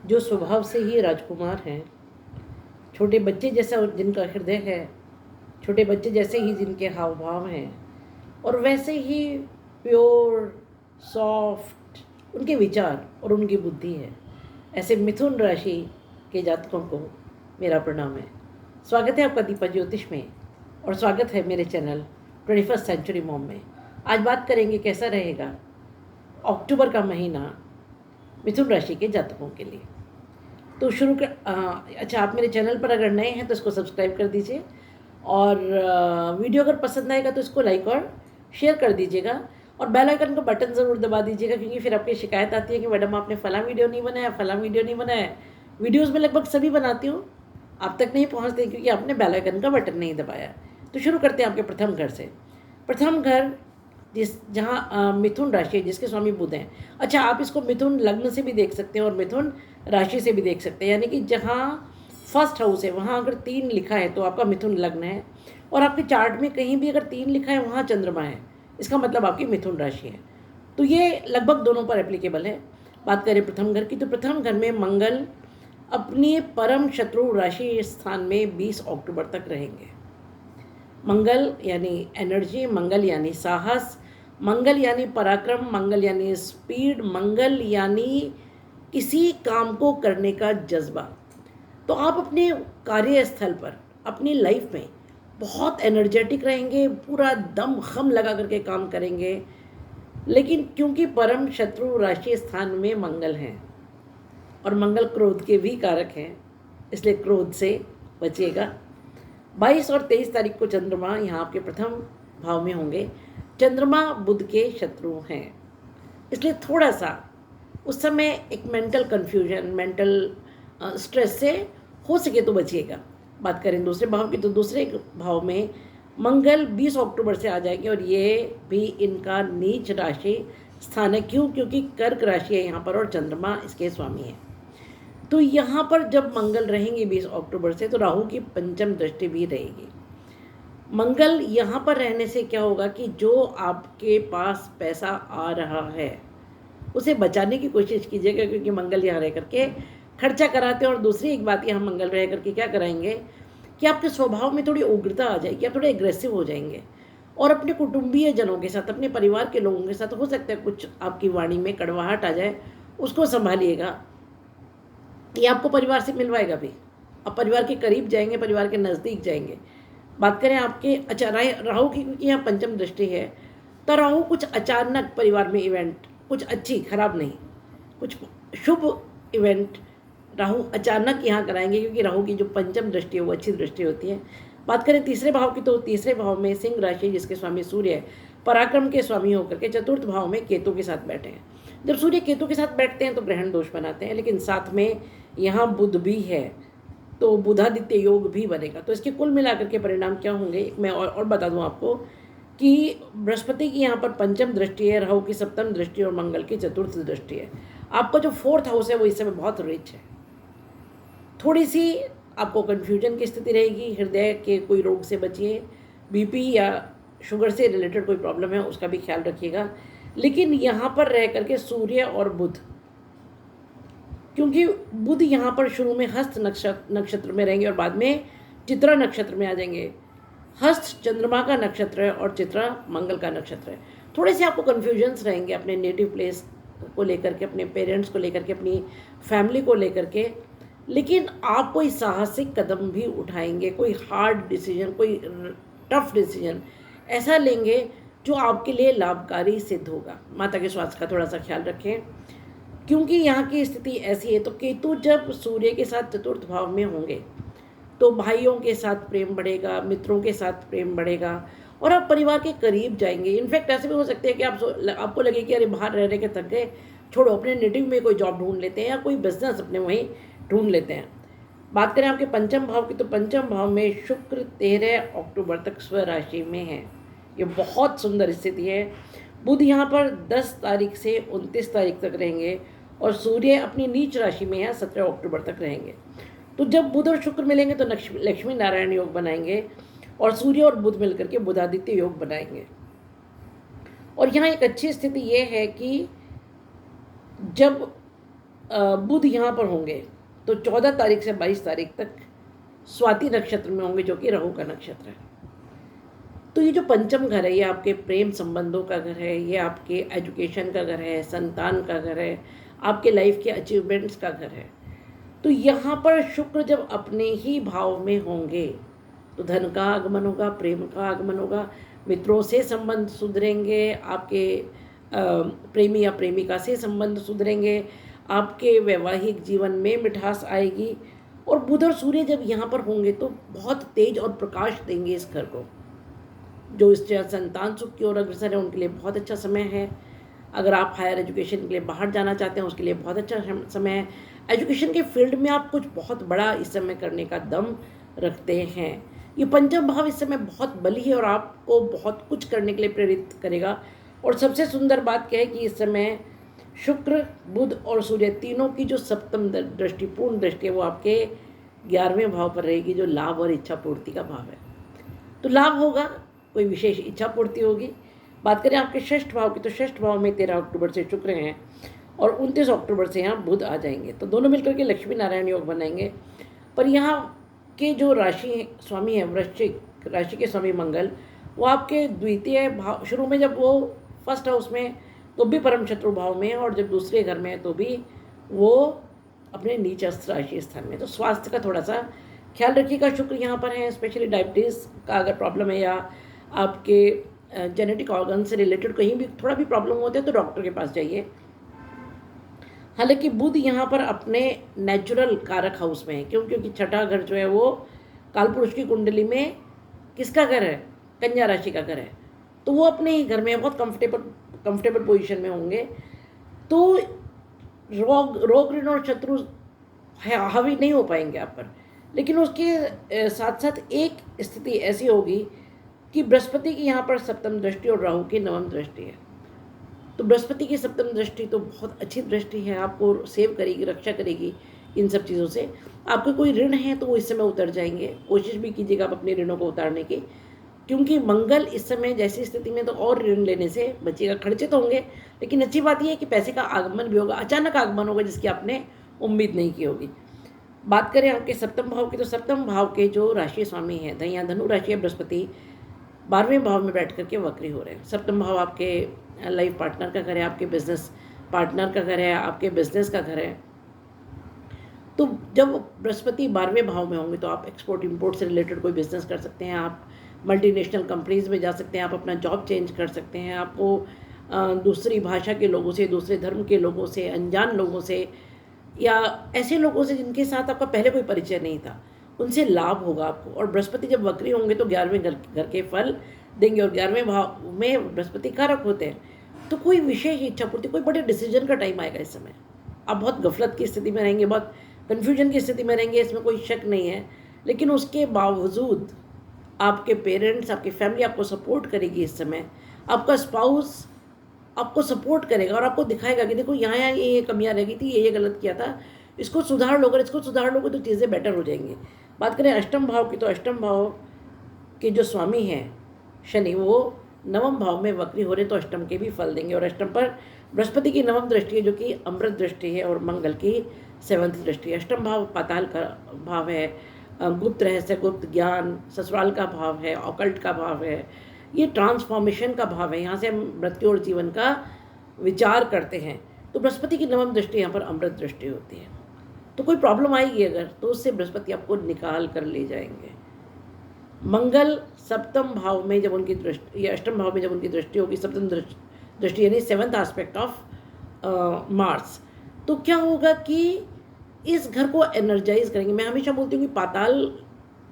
जो स्वभाव से ही राजकुमार हैं, छोटे बच्चे जैसा जिनका हृदय है, छोटे बच्चे जैसे ही जिनके हाव भाव हैं, और वैसे ही प्योर सॉफ्ट उनके विचार और उनकी बुद्धि है, ऐसे मिथुन राशि के जातकों को मेरा प्रणाम है। स्वागत है आपका दीपा ज्योतिष में, और स्वागत है मेरे चैनल 21st सेंचुरी मॉम में। आज बात करेंगे कैसा रहेगा अक्टूबर का महीना मिथुन राशि के जातकों के लिए। तो शुरू कर अच्छा, आप मेरे चैनल पर अगर नए हैं तो इसको सब्सक्राइब कर दीजिए, और वीडियो अगर पसंद आएगा तो इसको लाइक और शेयर कर दीजिएगा, और बेल आइकन का बटन ज़रूर दबा दीजिएगा, क्योंकि फिर आपकी शिकायत आती है कि मैडम आपने फला वीडियो नहीं बनाया, फला वीडियो नहीं बनाया। वीडियोज़ में लगभग सभी बनाती हूँ, आप तक नहीं पहुँचते क्योंकि आपने बेल आइकन का बटन नहीं दबाया। तो शुरू करते हैं आपके प्रथम घर से। प्रथम घर जहाँ मिथुन राशि है, जिसके स्वामी बुध हैं। अच्छा, आप इसको मिथुन लग्न से भी देख सकते हैं और मिथुन राशि से भी देख सकते हैं, यानी कि जहाँ फर्स्ट हाउस है वहाँ अगर 3 लिखा है तो आपका मिथुन लग्न है, और आपके चार्ट में कहीं भी अगर 3 लिखा है वहाँ चंद्रमा है, इसका मतलब आपकी मिथुन राशि है। तो ये लगभग दोनों पर एप्लीकेबल है। बात करें प्रथम घर की, तो प्रथम घर में मंगल अपनी परम शत्रु राशि स्थान में 20 अक्टूबर तक रहेंगे। मंगल यानी एनर्जी, मंगल यानी साहस, मंगल यानी पराक्रम, मंगल यानी स्पीड, मंगल यानी किसी काम को करने का जज्बा। तो आप अपने कार्यस्थल पर, अपनी लाइफ में बहुत एनर्जेटिक रहेंगे, पूरा दम खम लगा करके काम करेंगे। लेकिन क्योंकि परम शत्रु राशि स्थान में मंगल हैं और मंगल क्रोध के भी कारक हैं, इसलिए क्रोध से बचिएगा। 22 और 23 तारीख को चंद्रमा यहाँ आपके प्रथम भाव में होंगे। चंद्रमा बुध के शत्रु हैं, इसलिए थोड़ा सा उस समय एक मेंटल कन्फ्यूजन, मेंटल स्ट्रेस से हो सके तो बचिएगा। बात करें दूसरे भाव की, तो दूसरे भाव में मंगल 20 अक्टूबर से आ जाएंगे, और ये भी इनका नीच राशि स्थान है। क्यों? क्योंकि कर्क राशि है यहाँ पर और चंद्रमा इसके स्वामी है। तो यहाँ पर जब मंगल रहेंगे 20 अक्टूबर से, तो राहु की पंचम दृष्टि भी रहेगी। मंगल यहाँ पर रहने से क्या होगा कि जो आपके पास पैसा आ रहा है उसे बचाने की कोशिश कीजिएगा, क्योंकि मंगल यहाँ रह करके खर्चा कराते हैं। और दूसरी एक बात, यहाँ मंगल रह करके क्या कराएंगे कि आपके स्वभाव में थोड़ी उग्रता आ जाएगी, आप थोड़े एग्रेसिव हो जाएंगे, और अपने कुटुंबीय जनों के साथ, अपने परिवार के लोगों के साथ हो सकता है कुछ आपकी वाणी में कड़वाहट आ जाए, उसको संभालिएगा। ये आपको परिवार से मिलवाएगा भी, आप परिवार के करीब जाएंगे, परिवार के नज़दीक जाएंगे। बात करें आपके, अच्छा राहु की, क्योंकि यहाँ पंचम दृष्टि है, तो राहु कुछ अचानक परिवार में इवेंट, कुछ अच्छी, खराब नहीं, कुछ शुभ इवेंट राहु अचानक यहाँ कराएंगे, क्योंकि राहु की जो पंचम दृष्टि है वो अच्छी दृष्टि होती है। बात करें तीसरे भाव की, तो तीसरे भाव में सिंह राशि, जिसके स्वामी सूर्य है, पराक्रम के स्वामी होकर के चतुर्थ भाव में केतु के साथ बैठे हैं। जब सूर्य केतु के साथ बैठते हैं तो ग्रहण दोष बनाते हैं, लेकिन साथ में यहाँ बुध भी है, तो बुधादित्य योग भी बनेगा। तो इसके कुल मिलाकर के परिणाम क्या होंगे, मैं और बता दूं आपको कि बृहस्पति की यहाँ पर पंचम दृष्टि है, राहु की सप्तम दृष्टि और मंगल की चतुर्थ दृष्टि है। आपका जो 4th हाउस है वो इस समय बहुत रिच है। थोड़ी सी आपको कन्फ्यूजन की स्थिति रहेगी, हृदय के कोई रोग से बचिए, बीपी या शुगर से रिलेटेड कोई प्रॉब्लम है उसका भी ख्याल रखिएगा। लेकिन यहाँ पर रह करके सूर्य और बुध, क्योंकि बुध यहाँ पर शुरू में हस्त नक्षत्र में रहेंगे और बाद में चित्रा नक्षत्र में आ जाएंगे। हस्त चंद्रमा का नक्षत्र है और चित्रा मंगल का नक्षत्र है। थोड़े से आपको कन्फ्यूजन्स रहेंगे अपने नेटिव प्लेस को लेकर के, अपने पेरेंट्स को लेकर के, अपनी फैमिली को लेकर के, लेकिन आप कोई साहसिक कदम भी उठाएंगे, कोई हार्ड डिसीजन, कोई टफ डिसीजन ऐसा लेंगे जो आपके लिए लाभकारी सिद्ध होगा। माता के स्वास्थ्य का थोड़ा सा ख्याल रखें, क्योंकि यहाँ की स्थिति ऐसी है। तो केतु जब सूर्य के साथ चतुर्थ भाव में होंगे तो भाइयों के साथ प्रेम बढ़ेगा, मित्रों के साथ प्रेम बढ़ेगा, और आप परिवार के करीब जाएंगे। इनफैक्ट ऐसे भी हो सकते हैं कि आपको लगे कि अरे बाहर रह रहे के थक गए, छोड़ो, अपने नेटिव में कोई जॉब ढूंढ लेते हैं या कोई बिजनेस अपने वहीं ढूंढ लेते हैं। बात करें आपके पंचम भाव की, तो पंचम भाव में शुक्र 13 अक्टूबर तक स्वराशि में है। ये बहुत सुंदर स्थिति है। बुध यहाँ पर 10 तारीख से 29 तारीख तक रहेंगे, और सूर्य अपनी नीच राशि में है, 17 अक्टूबर तक रहेंगे। तो जब बुध और शुक्र मिलेंगे तो लक्ष्मी नारायण योग बनाएंगे, और सूर्य और बुध मिलकर के बुधादित्य योग बनाएंगे। और यहाँ एक अच्छी स्थिति ये है कि जब बुध यहाँ पर होंगे तो 14 तारीख से 22 तारीख तक स्वाति नक्षत्र में होंगे, जो कि राहु का नक्षत्र है। तो ये जो पंचम घर है, ये आपके प्रेम संबंधों का घर है, ये आपके एजुकेशन का घर है, संतान का घर है, आपके लाइफ के अचीवमेंट्स का घर है। तो यहाँ पर शुक्र जब अपने ही भाव में होंगे तो धन का आगमन होगा, प्रेम का आगमन होगा, मित्रों से संबंध सुधरेंगे, आपके प्रेमी या प्रेमिका से संबंध सुधरेंगे, आपके वैवाहिक जीवन में मिठास आएगी। और बुध और सूर्य जब यहाँ पर होंगे तो बहुत तेज और प्रकाश देंगे इस घर को। जो इस संतान सुख की ओर अग्रसर है उनके लिए बहुत अच्छा समय है। अगर आप हायर एजुकेशन के लिए बाहर जाना चाहते हैं उसके लिए बहुत अच्छा समय है। एजुकेशन के फील्ड में आप कुछ बहुत बड़ा इस समय करने का दम रखते हैं। ये पंचम भाव इस समय बहुत बली है और आपको बहुत कुछ करने के लिए प्रेरित करेगा। और सबसे सुंदर बात क्या है कि इस समय शुक्र, बुध और सूर्य तीनों की जो सप्तम दृष्टि, पूर्ण दृष्टि है, वो आपके 11वें भाव पर रहेगी, जो लाभ और इच्छा पूर्ति का भाव है। तो लाभ होगा, कोई विशेष इच्छा पूर्ति होगी। बात करें आपके षष्ठ भाव की, तो षष्ठ भाव में 13 अक्टूबर से शुक्र हैं और 29 अक्टूबर से यहाँ बुध आ जाएंगे। तो दोनों मिलकर के लक्ष्मी नारायण योग बनाएंगे। पर यहाँ के जो राशि स्वामी है, वृश्चिक राशि के स्वामी मंगल, वो आपके द्वितीय भाव, शुरू में जब वो फर्स्ट हाउस में तो भी परम शत्रु भाव में है, और जब दूसरे घर में है तो भी वो अपने नीचस्थ राशि स्थान में। तो स्वास्थ्य का थोड़ा सा ख्याल रखिएगा। शुक्र यहाँ पर है, स्पेशली डायबिटीज़ का अगर प्रॉब्लम है या आपके जेनेटिक ऑर्गन से रिलेटेड कहीं भी थोड़ा भी प्रॉब्लम होते हैं तो डॉक्टर के पास जाइए। हालांकि बुध यहाँ पर अपने नेचुरल कारक हाउस में है, क्योंकि छठा घर जो है वो कालपुरुष की कुंडली में किसका घर है, कन्या राशि का घर है। तो वो अपने ही घर में बहुत कंफर्टेबल पोजीशन में होंगे। तो रोग ऋण और शत्रु हावी नहीं हो पाएंगे आप पर। लेकिन उसके साथ साथ एक स्थिति ऐसी होगी कि बृहस्पति की यहाँ पर सप्तम दृष्टि और राहु की नवम दृष्टि है। तो बृहस्पति की सप्तम दृष्टि तो बहुत अच्छी दृष्टि है, आपको सेव करेगी, रक्षा करेगी इन सब चीज़ों से। आपके कोई ऋण है तो वो इस समय उतर जाएंगे। कोशिश भी कीजिएगा आप अपने ऋणों को उतारने की, क्योंकि मंगल इस समय जैसी स्थिति में तो और ऋण लेने से बचिएगा। खर्चे तो होंगे, लेकिन अच्छी बात यह है कि पैसे का आगमन भी होगा, अचानक आगमन होगा जिसकी आपने उम्मीद नहीं की होगी। बात करें आपके सप्तम भाव की, तो सप्तम भाव के जो राशि स्वामी हैं, यहाँ धनु राशि है बृहस्पति, 12वें भाव में बैठ करके वक्री हो रहे हैं। सप्तम भाव आपके लाइफ पार्टनर का घर है, आपके बिजनेस पार्टनर का घर है, आपके बिजनेस का घर है। तो जब बृहस्पति 12वें भाव में होंगे तो आप एक्सपोर्ट इंपोर्ट से रिलेटेड कोई बिजनेस कर सकते हैं, आप मल्टीनेशनल कंपनीज में जा सकते हैं, आप अपना जॉब चेंज कर सकते हैं, आपको दूसरी भाषा के लोगों से, दूसरे धर्म के लोगों से, अनजान लोगों से या ऐसे लोगों से जिनके साथ आपका पहले कोई परिचय नहीं था, उनसे लाभ होगा आपको। और बृहस्पति जब वक्री होंगे तो 11वें घर के फल देंगे, और 11वें भाव में बृहस्पति कारक होते हैं। तो कोई विशेष इच्छा पूर्ति, कोई बड़े डिसीजन का टाइम आएगा इस समय। आप बहुत गफलत की स्थिति में रहेंगे, बहुत कन्फ्यूजन की स्थिति में रहेंगे, इसमें कोई शक नहीं है। लेकिन उसके बावजूद आपके पेरेंट्स, आपकी फैमिली आपको सपोर्ट करेगी इस समय। आपका स्पाउस आपको सपोर्ट करेगा और आपको दिखाएगा कि देखो यहाँ ये कमियाँ रह गई थी, ये गलत किया था, इसको सुधार लो। अगर इसको सुधार लोगे तो चीज़ें बेटर हो जाएंगी। बात करें अष्टम भाव की, तो अष्टम भाव के जो स्वामी हैं शनि, वो नवम भाव में वक्री हो रहे, तो अष्टम के भी फल देंगे। और अष्टम पर बृहस्पति की नवम दृष्टि है जो कि अमृत दृष्टि है, और मंगल की 7th दृष्टि है। अष्टम भाव पाताल का भाव है, गुप्त रहस्य, गुप्त ज्ञान, ससुराल का भाव है, ऑकल्ट का भाव है, ये ट्रांसफॉर्मेशन का भाव है। यहाँ से हम मृत्यु और जीवन का विचार करते हैं। तो बृहस्पति की नवम दृष्टि यहाँ पर अमृत दृष्टि होती है। तो कोई प्रॉब्लम आएगी अगर, तो उससे बृहस्पति आपको निकाल कर ले जाएंगे। मंगल सप्तम भाव में जब उनकी दृष्टि, या अष्टम भाव में जब उनकी दृष्टि होगी, सप्तम दृष्टि यानी 7th एस्पेक्ट ऑफ मार्स, तो क्या होगा कि इस घर को एनर्जाइज करेंगे। मैं हमेशा बोलती हूँ कि पाताल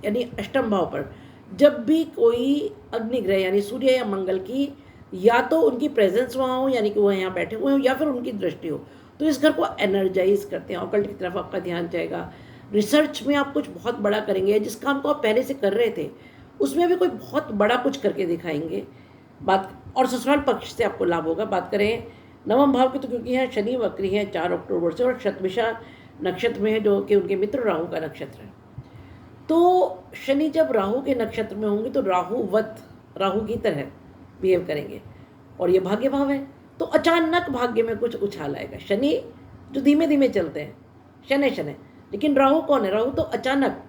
यानी अष्टम भाव पर जब भी कोई अग्निग्रह यानी सूर्य या मंगल की या तो उनकी प्रेजेंस वहाँ हो, यानी कि वो यहाँ बैठे हुए हो, या फिर उनकी दृष्टि हो, तो इस घर को एनर्जाइज करते हैं। ऑकल्ट की तरफ आपका ध्यान जाएगा। रिसर्च में आप कुछ बहुत बड़ा करेंगे, जिस काम को आप पहले से कर रहे थे उसमें भी कोई बहुत बड़ा कुछ करके दिखाएंगे। बात और ससुराल पक्ष से आपको लाभ होगा। बात करें नवम भाव की, तो क्योंकि यहाँ शनि वक्री है 4 अक्टूबर से, और शतभिषा नक्षत्र में है जो कि उनके मित्र राहु का नक्षत्र है। तो शनि जब राहु के नक्षत्र में होंगे तो राहु की तरह बिहेव करेंगे, और ये भाग्य भाव है, तो अचानक भाग्य में कुछ उछाल आएगा। शनि जो धीमे धीमे चलते हैं, शनै शनै। लेकिन राहु कौन है? राहु तो अचानक,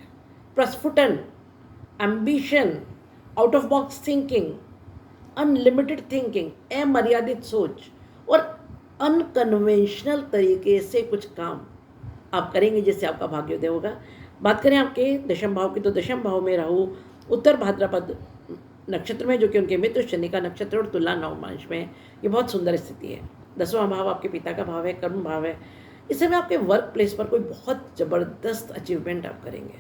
प्रस्फुटन, ambition, out of box thinking, unlimited thinking, अमर्यादित सोच और अनकन्वेंशनल तरीके से कुछ काम आप करेंगे जिससे आपका भाग्योदय होगा। बात करें आपके दशम भाव की, तो दशम भाव में राहु उत्तर भाद्रपद नक्षत्र में, जो कि उनके मित्र शनि का नक्षत्र और तुला नवमांश में, ये बहुत सुंदर स्थिति है। 10वां भाव आपके पिता का भाव है, कर्म भाव है। इस समय आपके वर्क प्लेस पर कोई बहुत जबरदस्त अचीवमेंट आप करेंगे,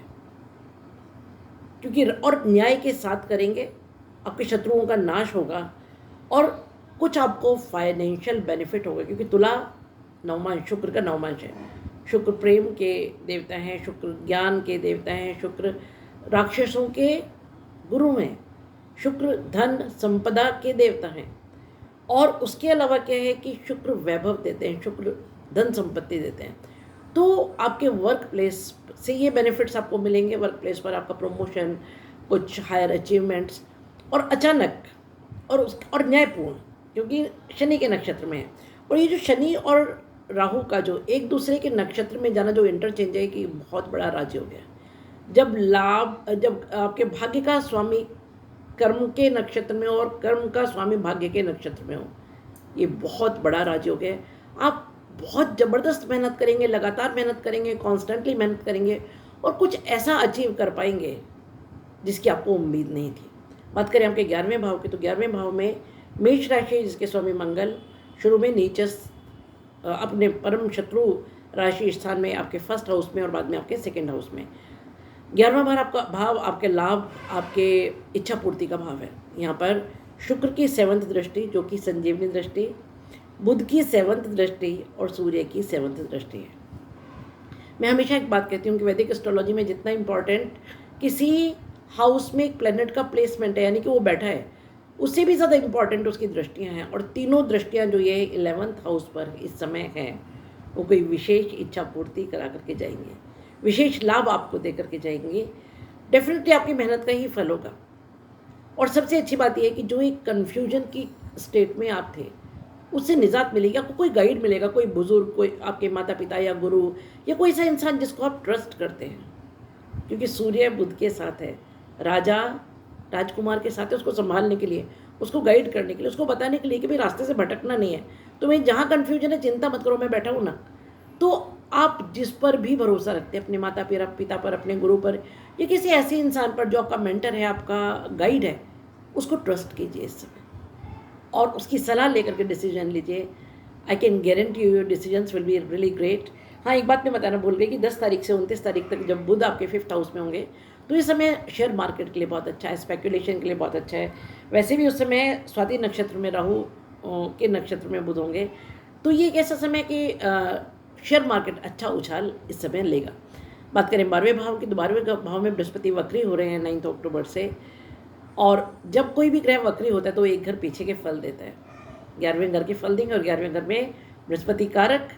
क्योंकि और न्याय के साथ करेंगे। आपके शत्रुओं का नाश होगा और कुछ आपको फाइनेंशियल बेनिफिट होगा, क्योंकि तुला नवमांश शुक्र का नवमांश है। शुक्र प्रेम के देवता हैं, शुक्र ज्ञान के देवता हैं, शुक्र राक्षसों के गुरु हैं, शुक्र धन संपदा के देवता हैं। और उसके अलावा क्या है कि शुक्र वैभव देते हैं, शुक्र धन संपत्ति देते हैं। तो आपके वर्क प्लेस से ये बेनिफिट्स आपको मिलेंगे। वर्क प्लेस पर आपका प्रमोशन, कुछ हायर अचीवमेंट्स और अचानक और न्यायपूर्ण, क्योंकि शनि के नक्षत्र में है। और ये जो शनि और राहु का जो एक दूसरे के नक्षत्र में जाना, जो इंटरचेंज है, कि बहुत बड़ा राजयोग है। जब आपके भाग्य का स्वामी कर्म के नक्षत्र में और कर्म का स्वामी भाग्य के नक्षत्र में हो, ये बहुत बड़ा राजयोग है। आप बहुत ज़बरदस्त मेहनत करेंगे, लगातार मेहनत करेंगे, कॉन्स्टेंटली मेहनत करेंगे और कुछ ऐसा अचीव कर पाएंगे जिसकी आपको उम्मीद नहीं थी। बात करें आपके 11वें भाव की, तो 11वें भाव में मेष राशि, जिसके स्वामी मंगल शुरू में नीचस अपने परम शत्रु राशि स्थान में, आपके फर्स्ट हाउस में और बाद में आपके सेकंड हाउस में। 11वां भाव आपके लाभ, आपके इच्छा पूर्ति का भाव है। यहाँ पर शुक्र की 7th दृष्टि, जो कि संजीवनी दृष्टि, बुध की 7th दृष्टि और सूर्य की 7th दृष्टि है। मैं हमेशा एक बात कहती हूँ कि वैदिक एस्ट्रोलॉजी में जितना इम्पॉर्टेंट किसी हाउस में एक प्लैनेट का प्लेसमेंट है, यानी कि वो बैठा है, उससे भी ज़्यादा इम्पॉर्टेंट उसकी दृष्टियाँ हैं। और तीनों दृष्टियाँ जो ये 11th हाउस पर इस समय हैं, वो कोई विशेष इच्छा पूर्ति करा करके जाएंगे, विशेष लाभ आपको दे करके जाएंगे। डेफिनेटली आपकी मेहनत का ही फल होगा। और सबसे अच्छी बात यह है कि जो एक कन्फ्यूजन की स्टेट में आप थे, उससे निजात मिलेगी। आपको कोई गाइड मिलेगा, कोई बुजुर्ग, कोई आपके माता पिता या गुरु, या कोई ऐसा इंसान जिसको आप ट्रस्ट करते हैं, क्योंकि सूर्य बुध के साथ है, राजा राजकुमार के साथ है, उसको संभालने के लिए, उसको गाइड करने के लिए, उसको बताने के लिए कि भाई रास्ते से भटकना नहीं है। तो मैं जहाँ कन्फ्यूजन है, चिंता मत करो, मैं बैठा हूँ ना। तो आप जिस पर भी भरोसा रखते हैं, अपने माता पिता पर, अपने गुरु पर, या किसी ऐसे इंसान पर जो आपका मेंटर है, आपका गाइड है, उसको ट्रस्ट कीजिए इस समय और उसकी सलाह लेकर के डिसीजन लीजिए। I can guarantee you your decisions will be really great. हाँ, एक बात मैं बताना भूल गई कि 10 तारीख से 29 तारीख तक जब बुध आपके 5th हाउस में होंगे, तो ये समय शेयर मार्केट के लिए बहुत अच्छा है, स्पेकुलेशन के लिए बहुत अच्छा है। वैसे भी उस समय स्वाति नक्षत्र में राहु के नक्षत्र में बुध होंगे, तो ये एक ऐसा समय कि शेयर मार्केट अच्छा उछाल इस समय लेगा। बात करें 12वें भाव की, तो 12वें भाव में बृहस्पति वक्री हो रहे हैं 9 अक्टूबर से। और जब कोई भी ग्रह वक्री होता है तो एक घर पीछे के फल देता है। 11वें घर के फल देंगे और 11वें घर में बृहस्पति कारक।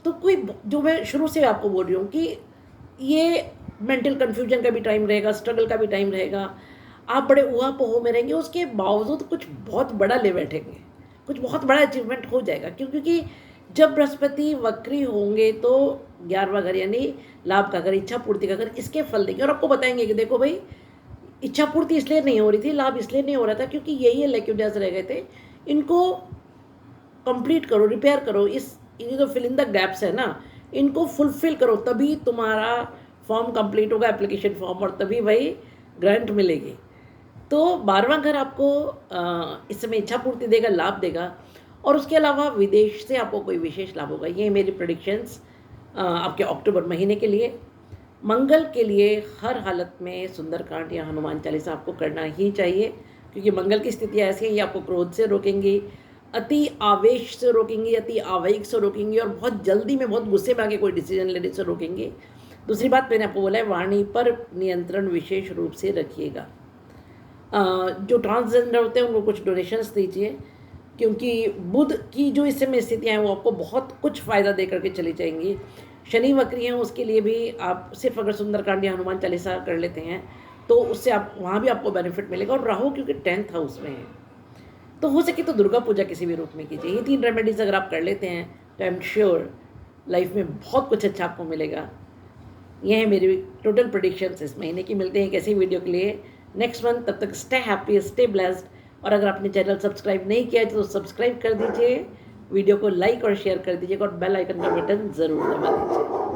तो कोई, जो मैं शुरू से आपको बोल रही हूँ कि ये मेंटल कन्फ्यूजन का भी टाइम रहेगा, स्ट्रगल का भी टाइम रहेगा, आप बड़े ऊहा-पोह में रहेंगे, उसके बावजूद कुछ बहुत बड़ा ले बैठेंगे, कुछ बहुत बड़ा अचीवमेंट हो जाएगा। क्योंकि जब बृहस्पति वक्री होंगे तो 11वां घर यानी लाभ का घर, इच्छा पूर्ति का घर, इसके फल देंगे और आपको बताएंगे कि देखो भाई, इच्छा पूर्ति इसलिए नहीं हो रही थी, लाभ इसलिए नहीं हो रहा था क्योंकि ये लेक्यूडेस रह गए थे, इनको कंप्लीट करो, रिपेयर करो, ये जो फिल इन द गैप्स है ना, इनको फुलफिल करो, तभी तुम्हारा फॉर्म कंप्लीट होगा, एप्लीकेशन फॉर्म, और तभी वही ग्रांट मिलेगी। तो 12वां घर आपको इस समय इच्छा पूर्ति देगा, लाभ देगा। और उसके अलावा विदेश से आपको कोई विशेष लाभ होगा। ये मेरी प्रेडिक्शंस आपके अक्टूबर महीने के लिए। मंगल के लिए हर हालत में सुंदरकांड या हनुमान चालीसा आपको करना ही चाहिए, क्योंकि मंगल की स्थितियाँ ऐसी हैं, ये आपको क्रोध से रोकेंगी, अति आवेश से रोकेंगी, अति आवेग से रोकेंगी और बहुत जल्दी में, बहुत गुस्से में आके कोई डिसीजन लेने से रोकेंगी। दूसरी बात मैंने आपको बोला है, वाणी पर नियंत्रण विशेष रूप से रखिएगा। जो ट्रांसजेंडर होते हैं उनको कुछ डोनेशंस दीजिए, क्योंकि बुध की जो इस समय स्थितियाँ हैं वो आपको बहुत कुछ फ़ायदा दे करके चली जाएंगी। शनि वक्री हैं, उसके लिए भी आप सिर्फ अगर सुंदरकांड या हनुमान चालीसा कर लेते हैं तो उससे आप वहाँ भी आपको बेनिफिट मिलेगा। और राहु क्योंकि 10th हाउस में है, तो हो सके तो दुर्गा पूजा किसी भी रूप में कीजिए। ये 3 रेमेडीज़ अगर आप कर लेते हैं तो आई एम श्योर लाइफ में बहुत कुछ अच्छा आपको मिलेगा। ये है मेरी टोटल प्रेडिक्शंस इस महीने की। मिलते हैं एक ऐसी वीडियो के लिए नेक्स्ट मंथ। तब तक स्टे हैप्पी, स्टे ब्लेस्ड। और अगर आपने चैनल सब्सक्राइब नहीं किया है तो सब्सक्राइब कर दीजिए, वीडियो को लाइक और शेयर कर दीजिएगा और बेल आइकन का बटन ज़रूर दबा दीजिए।